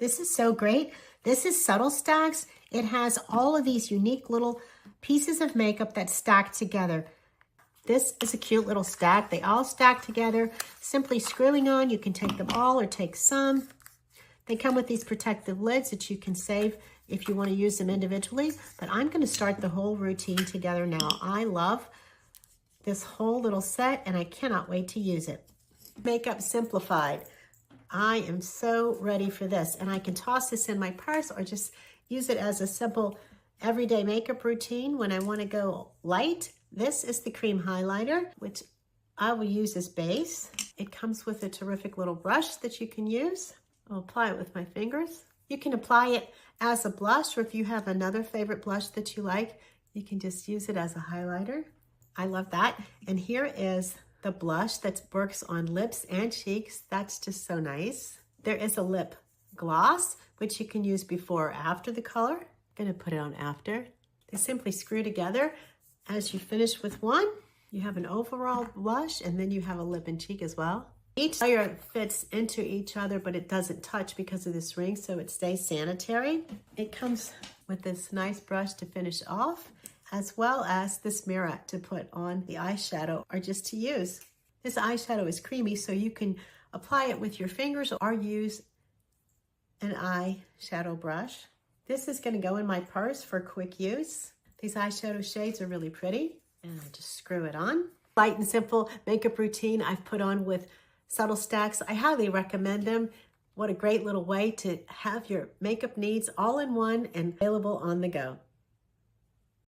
This is so great. This is Subtle Stacks. It has all of these unique little pieces of makeup that stack together. This is a cute little stack. They all stack together. Simply screwing on, you can take them all or take some. They come with these protective lids that you can save if you want to use them individually. But I'm going to start the whole routine together now. I love this whole little set and I cannot wait to use it. Makeup Simplified. I am so ready for this, and I can toss this in my purse or just use it as a simple everyday makeup routine when I want to go light. This is the cream highlighter, which I will use as base. It comes with a terrific little brush that you can use. I'll apply it with my fingers. You can apply it as a blush, or if you have another favorite blush that you like, you can just use it as a highlighter. I love that. And here is the blush that works on lips and cheeks. That's just so nice. There is a lip gloss, which you can use before or after the color. I'm gonna put it on after. They simply screw together. As you finish with one, you have an overall blush, and then you have a lip and cheek as well. Each layer fits into each other, but it doesn't touch because of this ring, so it stays sanitary. It comes with this nice brush to finish off, as well as this mirror to put on the eyeshadow or just to use. This eyeshadow is creamy, so you can apply it with your fingers or use an eyeshadow brush. This is going to go in my purse for quick use. These eyeshadow shades are really pretty, and I just screw it on. Light and simple makeup routine I've put on with Subtle Stacks. I highly recommend them. What a great little way to have your makeup needs all in one and available on the go.